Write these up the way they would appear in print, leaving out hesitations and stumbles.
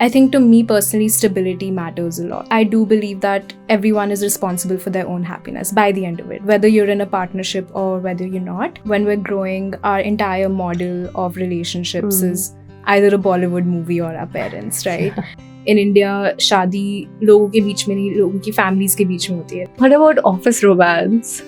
I think to me personally, stability matters a lot. I do believe that everyone is responsible for their own happiness by the end of it, whether you're in a partnership or whether you're not. When we're growing, our entire model of relationships is either a Bollywood movie or our parents, right? In India, शादी लोगों के बीच में नहीं, लोगों की families के बीच में होती है. What about office romance?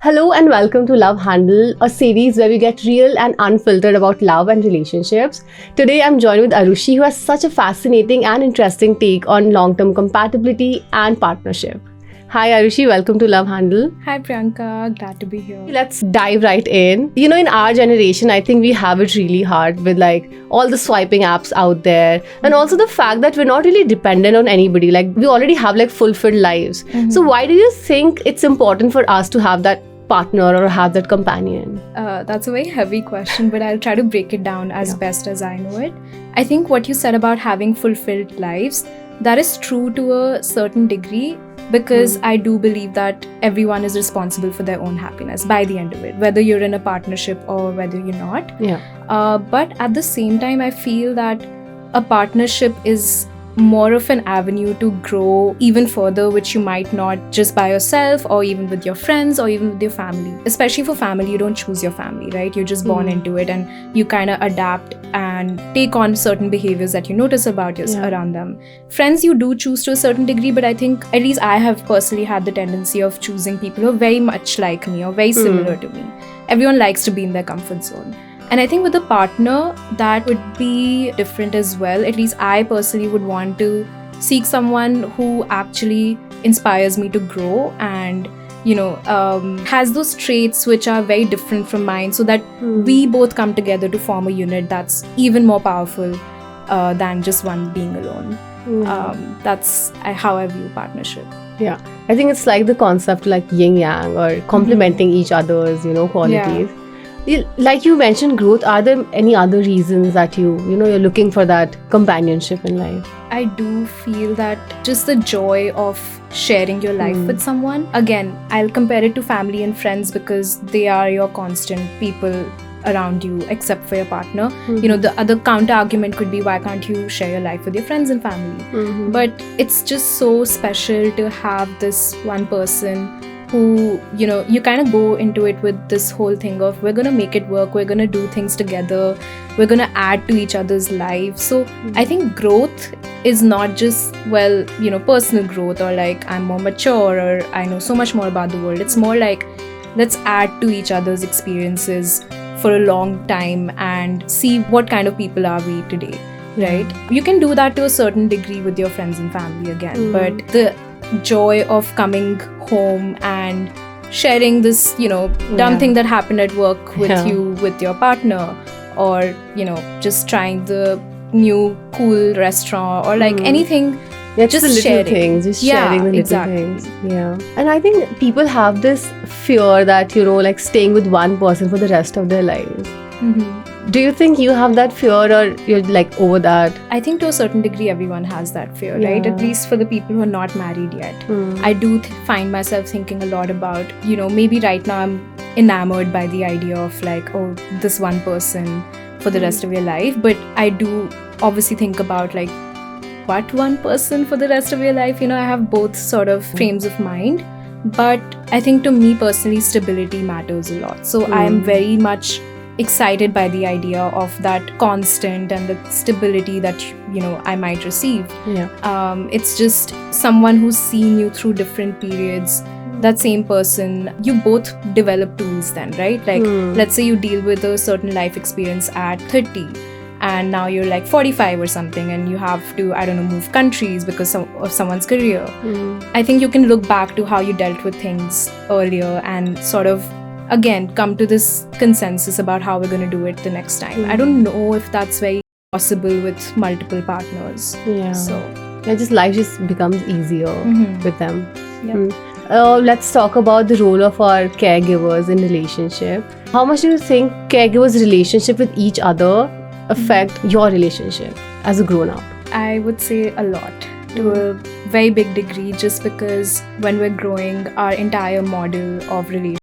Hello and welcome to Love Handle, a series where we get real and unfiltered about love and relationships. Today I'm joined with Arushi, who has such a fascinating and interesting take on long-term compatibility and partnership. Hi Arushi, welcome to Love Handle. Hi Priyanka, glad to be here. Let's dive right in. You know, in our generation, I think we have it really hard with like all the swiping apps out there, and also the fact that we're not really dependent on anybody. Like we already have like fulfilled lives. So why do you think it's important for us to have that partner or have that companion? That's a very heavy question, but I'll try to break it down as best as I know it. I think what you said about having fulfilled lives, that is true to a certain degree, because I do believe that everyone is responsible for their own happiness by the end of it, whether you're in a partnership or whether you're not. But at the same time, I feel that a partnership is more of an avenue to grow even further, which you might not just by yourself or even with your friends or even with your family. Especially for family, you don't choose your family, right? You're just born into it and you kind of adapt and take on certain behaviors that you notice about around them. Friends, you do choose to a certain degree, but I think at least I have personally had the tendency of choosing people who are very much like me or very similar to me. Everyone likes to be in their comfort zone. And I think with a partner, that would be different as well. At least I personally would want to seek someone who actually inspires me to grow and, has those traits which are very different from mine, so that we both come together to form a unit that's even more powerful than just one being alone. That's how I view partnership. Yeah, I think it's like the concept like yin-yang or complementing each other's, qualities. Like you mentioned growth, are there any other reasons that you're looking for that companionship in life? I do feel that just the joy of sharing your life with someone. Again, I'll compare it to family and friends because they are your constant people around you, except for your partner. The other counter argument could be, why can't you share your life with your friends and family? But it's just so special to have this one person who, you kind of go into it with this whole thing of, we're going to make it work, we're going to do things together, we're going to add to each other's lives. So I think growth is not just, personal growth or like I'm more mature or I know so much more about the world. It's more like, let's add to each other's experiences for a long time and see what kind of people are we today, right? You can do that to a certain degree with your friends and family again, but the joy of coming home and sharing this, dumb thing that happened at work with you, with your partner, or, just trying the new cool restaurant or like anything. Yeah, just the little sharing things, just sharing the little things. Yeah. And I think people have this fear that, like staying with one person for the rest of their lives. Do you think you have that fear or you're like over that? I think to a certain degree everyone has that fear, right? At least for the people who are not married yet. I do find myself thinking a lot about, maybe right now I'm enamored by the idea of like, oh, this one person for the rest of your life. But I do obviously think about like, what one person for the rest of your life? I have both sort of frames of mind. But I think to me personally, stability matters a lot. So I am very much excited by the idea of that constant and the stability that I might receive. It's just someone who's seen you through different periods. That same person, you both develop tools then, right? Like let's say you deal with a certain life experience at 30 and now you're like 45 or something and you have to, move countries because of someone's career. I think you can look back to how you dealt with things earlier and sort of again come to this consensus about how we're going to do it the next time. I don't know if that's very possible with multiple partners. So life just becomes easier with them. Let's talk about the role of our caregivers in relationship. How much do you think caregivers' relationship with each other affect your relationship as a grown-up? I would say a lot, to a very big degree, just because when we're growing, our entire model of relationships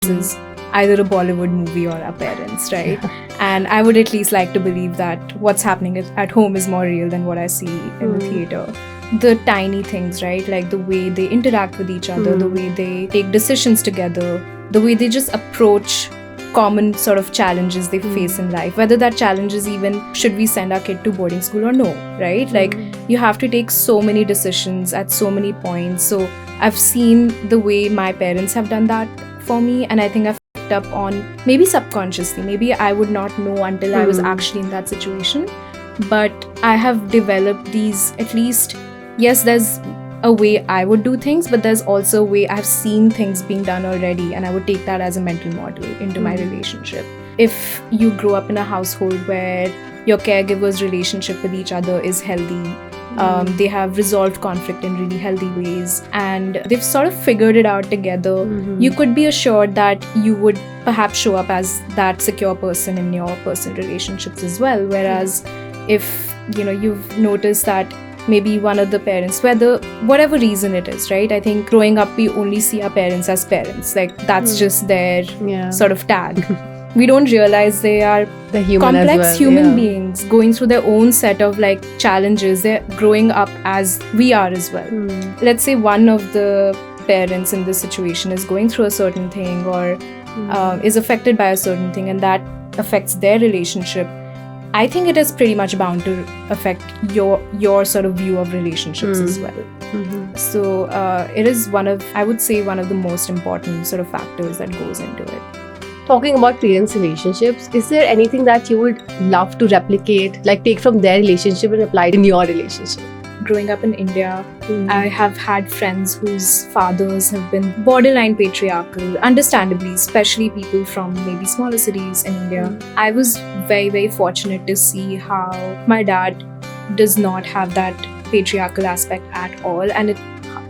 is either a Bollywood movie or our parents, right? And I would at least like to believe that what's happening at home is more real than what I see in the theater. The tiny things, right? Like the way they interact with each other, the way they take decisions together, the way they just approach common sort of challenges they face in life, whether that challenge is even should we send our kid to boarding school or no, right? Like you have to take so many decisions at so many points. So I've seen the way my parents have done that for me, and I think I've picked up on, maybe subconsciously, maybe I would not know until I was actually in that situation, but I have developed these, at least, yes, there's a way I would do things, but there's also a way I've seen things being done already, and I would take that as a mental model into my relationship. If you grow up in a household where your caregivers' relationship with each other is healthy, they have resolved conflict in really healthy ways, and they've sort of figured it out together, you could be assured that you would perhaps show up as that secure person in your personal relationships as well. Whereas if you've noticed that maybe one of the parents, whatever reason it is, right? I think growing up, we only see our parents as parents. Like that's just their sort of tag. We don't realize they are complex human beings going through their own set of like challenges. They're growing up as we are as well. Let's say one of the parents in this situation is going through a certain thing or is affected by a certain thing, and that affects their relationship. I think it is pretty much bound to affect your sort of view of relationships as well. So it is I would say one of the most important sort of factors that goes into it. Talking about parents' relationships, is there anything that you would love to replicate, like take from their relationship and apply it in your relationship? Growing up in India, I have had friends whose fathers have been borderline patriarchal, understandably, especially people from maybe smaller cities in India. I was very, very fortunate to see how my dad does not have that patriarchal aspect at all, and it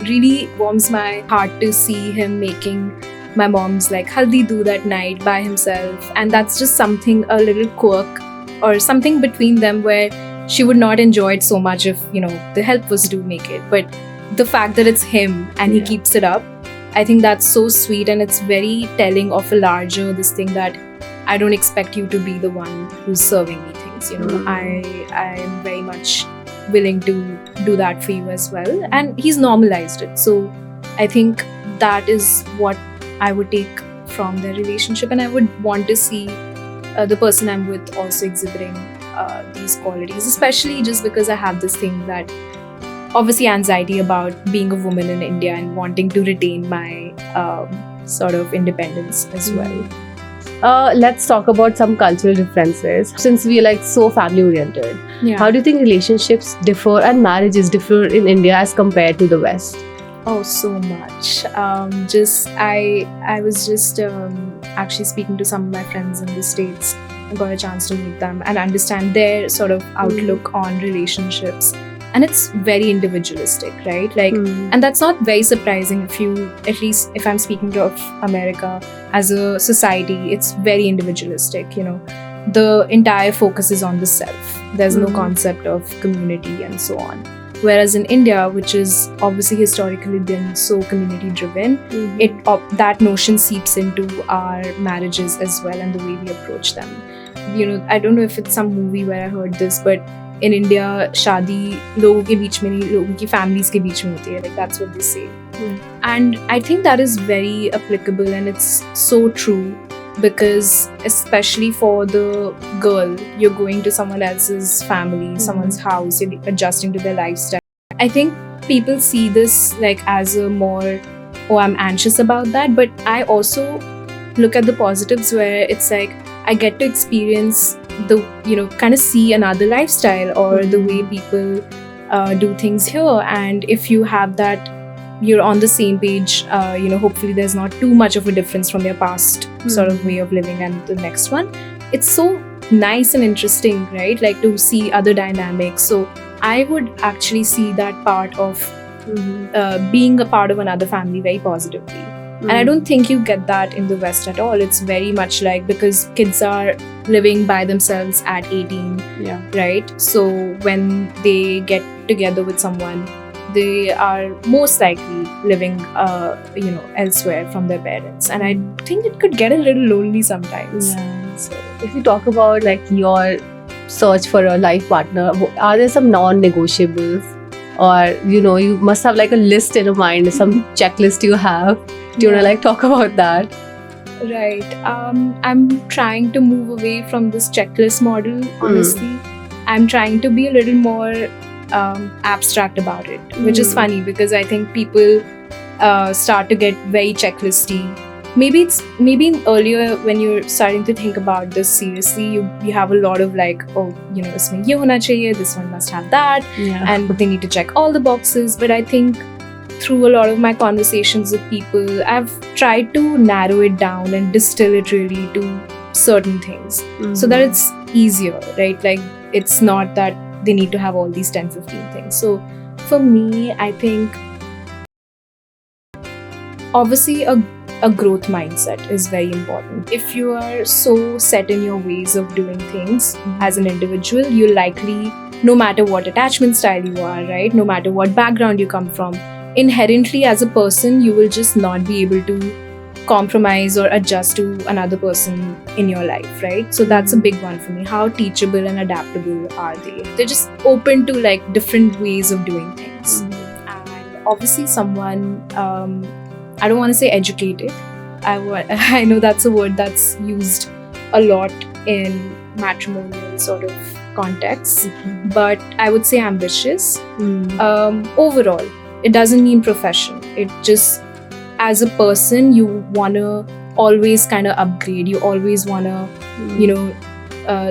really warms my heart to see him making my mom's like haldi doodh that night by himself, and that's just something, a little quirk or something between them where she would not enjoy it so much if the help was to make it, but the fact that it's him and he keeps it up, I think that's so sweet, and it's very telling of a larger this thing that I don't expect you to be the one who's serving me things. I am very much willing to do that for you as well, and he's normalized it. So I think that is what I would take from their relationship, and I would want to see the person I'm with also exhibiting these qualities, especially just because I have this thing that obviously anxiety about being a woman in India and wanting to retain my sort of independence as well. Let's talk about some cultural differences. Since we are like so family oriented, how do you think relationships differ and marriages differ in India as compared to the West? Oh, so much. I was just actually speaking to some of my friends in the States. I got a chance to meet them and understand their sort of outlook on relationships. And it's very individualistic, right? Like, and that's not very surprising at least if I'm speaking of America as a society, it's very individualistic, The entire focus is on the self. There's no concept of community and so on. Whereas in India, which is obviously historically been so community-driven, that notion seeps into our marriages as well and the way we approach them. I don't know if it's some movie where I heard this, but in India, शादी लोगों के बीच में नहीं, लोगों की families के बीच में होती है. Like that's what they say. And I think that is very applicable, and it's so true. Because especially for the girl, you're going to someone else's family, someone's house, you're adjusting to their lifestyle. I think people see this like as a more, I'm anxious about that. But I also look at the positives where it's like I get to experience kind of see another lifestyle or the way people do things here. And if you have that, you're on the same page, hopefully there's not too much of a difference from your past sort of way of living and the next one. It's so nice and interesting, right? Like to see other dynamics. So I would actually see that part of being a part of another family very positively. And I don't think you get that in the West at all. It's very much like, because kids are living by themselves at 18, right? So when they get together with someone, they are most likely living, elsewhere from their parents, and I think it could get a little lonely sometimes. Yeah. So if you talk about like your search for a life partner, are there some non-negotiables, or you must have like a list in your mind, some checklist you have? Do you want to like talk about that? Right. I'm trying to move away from this checklist model, honestly. I'm trying to be a little more abstract about it, which is funny because I think people start to get very checklisty. Maybe earlier when you're starting to think about this seriously, you have a lot of like, isme ye hona chahiye, this one must have that, and they need to check all the boxes. But I think through a lot of my conversations with people, I've tried to narrow it down and distill it really to certain things so that it's easier, right? Like, it's not that they need to have all these 10-15 things. So for me, I think obviously a growth mindset is very important. If you are so set in your ways of doing things as an individual, you'll likely, no matter what attachment style you are, right? No matter what background you come from, inherently as a person, you will just not be able to compromise or adjust to another person in your life, right? So that's a big one for me. How teachable and adaptable are they? They're just open to like different ways of doing things. And obviously someone, I don't want to say educated. I know that's a word that's used a lot in matrimonial sort of contexts, but I would say ambitious. Overall, it doesn't mean profession. It just, as a person, you want to always kind of upgrade. You always want to,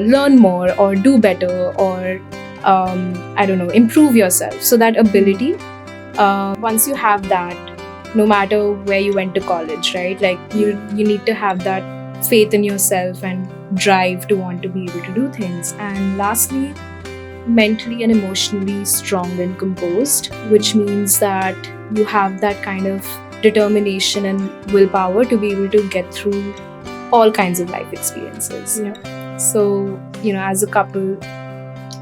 learn more or do better or, improve yourself. So that ability, once you have that, no matter where you went to college, right? Like you need to have that faith in yourself and drive to want to be able to do things. And lastly, mentally and emotionally strong and composed, which means that you have that kind of determination and willpower to be able to get through all kinds of life experiences. Yeah. So, as a couple,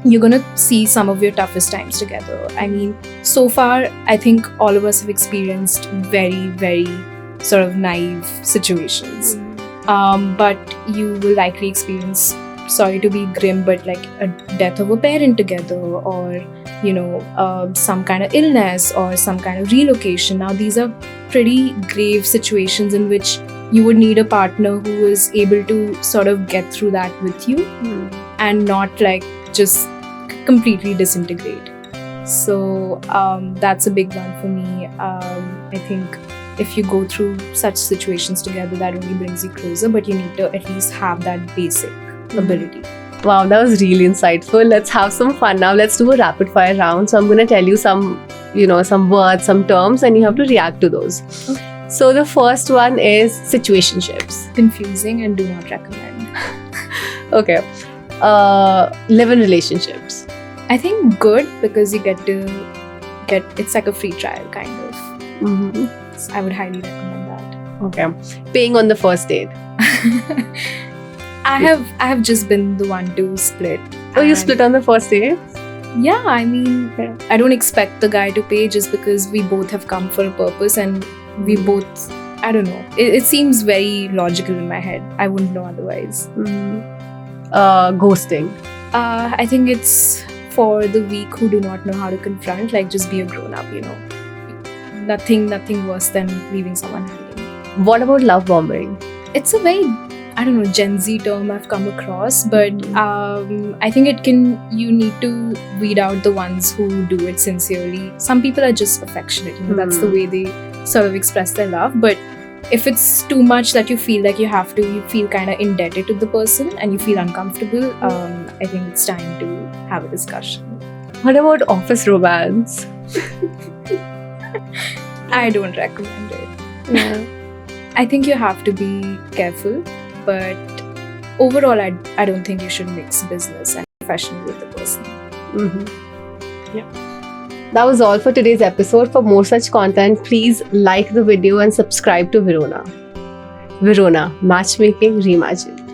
you're going to see some of your toughest times together. I mean, so far, I think all of us have experienced very, very sort of naive situations. But you will likely experience, sorry to be grim, but like a death of a parent together, or, some kind of illness or some kind of relocation. Now, these are pretty grave situations in which you would need a partner who is able to sort of get through that with you and not like just completely disintegrate. So that's a big one for me. I think if you go through such situations together, that only brings you closer, but you need to at least have that basic ability. Wow, that was really insightful. Let's have some fun now. Let's do a rapid fire round. So I'm going to tell you some words, some terms, and you have to react to those. Okay. So the first one is situationships. Confusing and do not recommend. Okay. Live-in relationships. I think good, because you get it's like a free trial kind of. So I would highly recommend that. Okay. Paying on the first date. I have just been the one to split. Oh, you split on the first date? Yeah, I mean, I don't expect the guy to pay just because we both have come for a purpose and we both, I don't know. It seems very logical in my head. I wouldn't know otherwise. Ghosting. I think it's for the weak who do not know how to confront. Like, just be a grown-up, Nothing worse than leaving someone hanging. What about love bombing? It's a very, Gen Z term I've come across, but I think you need to weed out the ones who do it sincerely. Some people are just affectionate, that's the way they sort of express their love. But if it's too much that you feel like you feel kind of indebted to the person and you feel uncomfortable, I think it's time to have a discussion. What about office romance? I don't recommend it. Yeah. I think you have to be careful, but overall, I don't think you should mix business and professional with the person. Yeah. That was all for today's episode. For more such content, please like the video and subscribe to Verona. Verona, matchmaking reimagined.